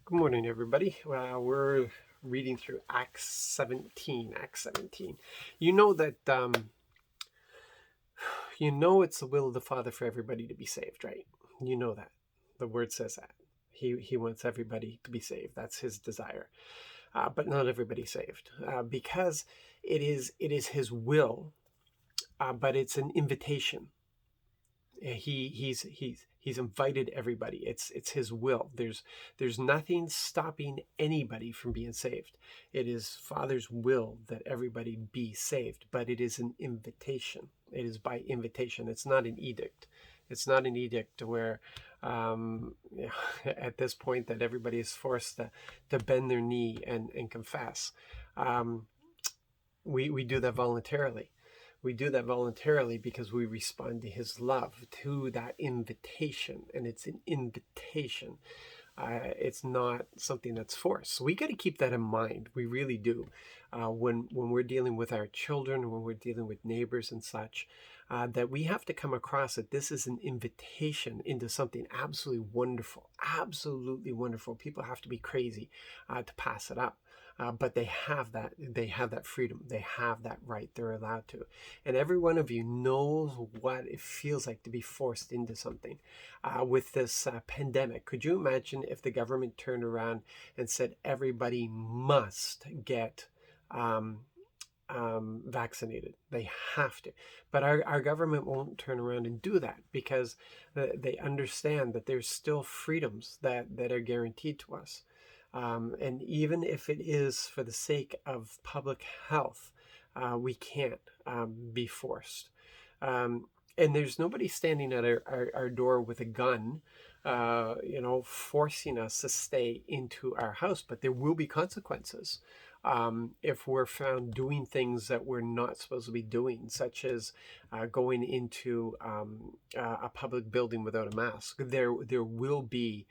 Good morning, everybody. We're reading through Acts 17. Acts 17. You know that it's the will of the Father for everybody to be saved, right? You know that. The Word says that. He wants everybody to be saved. That's his desire. But not everybody saved, because it is his will, but it's an invitation. He's invited everybody. It's his will. There's nothing stopping anybody from being saved. It is Father's will that everybody be saved, but it is an invitation. It is by invitation. It's not an edict. It's not an edict where at this point that everybody is forced to bend their knee and confess. um, we do that voluntarily. We do that voluntarily because we respond to his love, to that invitation, and it's an invitation. It's not something that's forced. So we got to keep that in mind. We really do. When we're dealing with our children, when we're dealing with neighbors and such, that we have to come across that this is an invitation into something absolutely wonderful, absolutely wonderful. People have to be crazy to pass it up. But they have that freedom. They have that right. They're allowed to. And every one of you knows what it feels like to be forced into something. With this pandemic, could you imagine if the government turned around and said everybody must get um, vaccinated? They have to. But our government won't turn around and do that because they understand that there's still freedoms that are guaranteed to us. And even if it is for the sake of public health, we can't be forced. Um, and there's nobody standing at our door with a gun, forcing us to stay into our house, but there will be consequences if we're found doing things that we're not supposed to be doing, such as going into a public building without a mask. There will be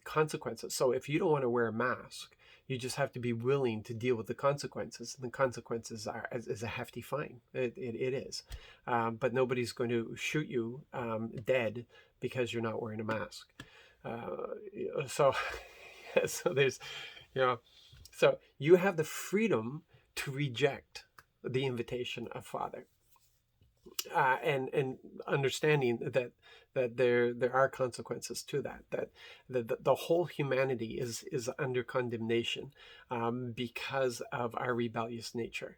consequences. So if you don't want to wear a mask, you just have to be willing to deal with the consequences. And the consequences is a hefty fine. It is. But nobody's going to shoot you dead because you're not wearing a mask. So, so there's, you know, so you have the freedom to reject the invitation of Father, and understanding that there are consequences to that the whole humanity is under condemnation because of our rebellious nature.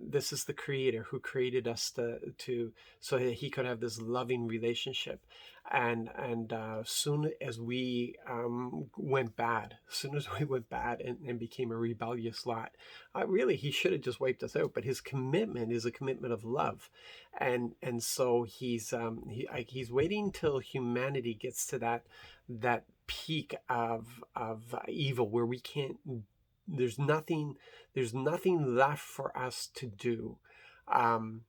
This is the Creator who created us to so that He could have this loving relationship, and soon as we went bad, and became a rebellious lot, really He should have just wiped us out. But His commitment is a commitment of love, and so he's waiting till humanity gets to that peak of evil where we can't. There's nothing. There's nothing left for us to do. Um,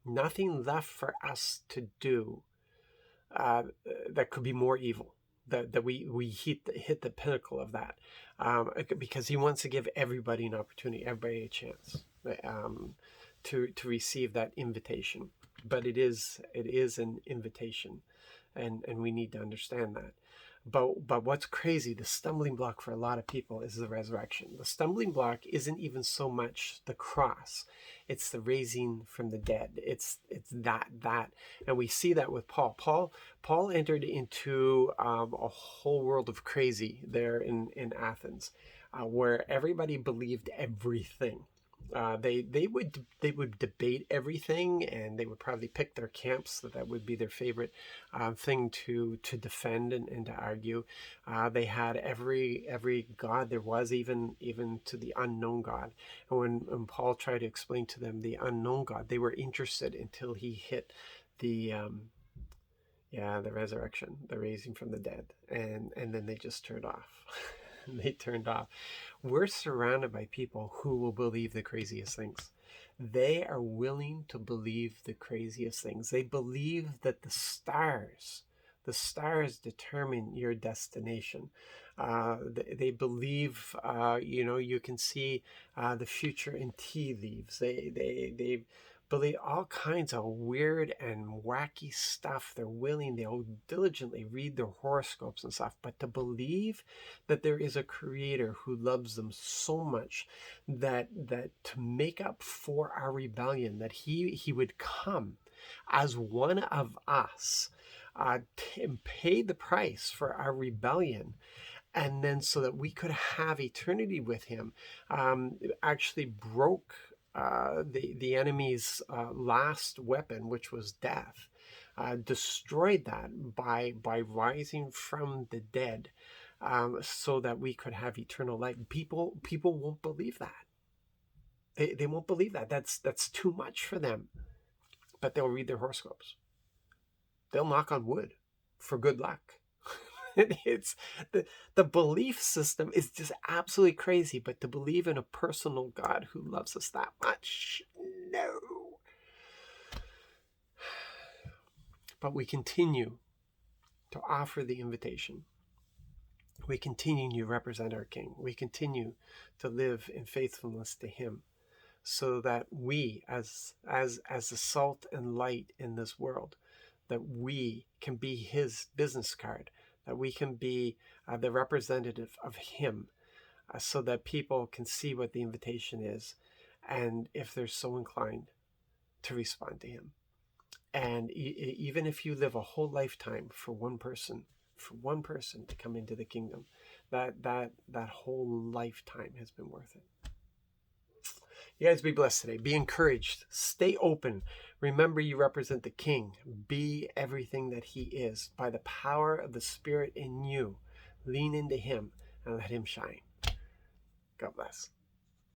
Nothing left for us to do uh, that could be more evil. That we hit the pinnacle of that, because he wants to give everybody an opportunity, everybody a chance, to receive that invitation. But it is an invitation, and we need to understand that. But what's crazy, the stumbling block for a lot of people is the resurrection. The stumbling block isn't even so much the cross, it's the raising from the dead. It's that, and we see that with Paul. Paul entered into a whole world of crazy there in Athens, where everybody believed everything. They would debate everything, and they would probably pick their camps. That would be their favorite thing to defend and to argue. They had every god there was, even to the unknown God. And when Paul tried to explain to them the unknown God, they were interested until he hit the the resurrection, the raising from the dead, and then they just turned off. They turned off. We're surrounded by people who will believe the craziest things. They are willing to believe the craziest things. They believe that the stars determine your destination. They believe, you can see the future in tea leaves. They believe all kinds of weird and wacky stuff. They'll diligently read their horoscopes and stuff, but to believe that there is a creator who loves them so much that to make up for our rebellion, that he would come as one of us, and pay the price for our rebellion, and then so that we could have eternity with him, actually broke the enemy's last weapon, which was death, destroyed that by rising from the dead, so that we could have eternal life. People won't believe that. They won't believe that. That's too much for them. But they'll read their horoscopes. They'll knock on wood for good luck. It's the belief system is just absolutely crazy. But to believe in a personal God who loves us that much, no. But we continue to offer the invitation. We continue to represent our King. We continue to live in faithfulness to him, so that we, as the salt and light in this world, that we can be his business card, that we can be the representative of him, so that people can see what the invitation is, and if they're so inclined, to respond to him. And even if you live a whole lifetime for one person to come into the kingdom, that whole lifetime has been worth it. You guys be blessed today. Be encouraged. Stay open. Remember, you represent the King. Be everything that he is. By the power of the Spirit in you, lean into him and let him shine. God bless.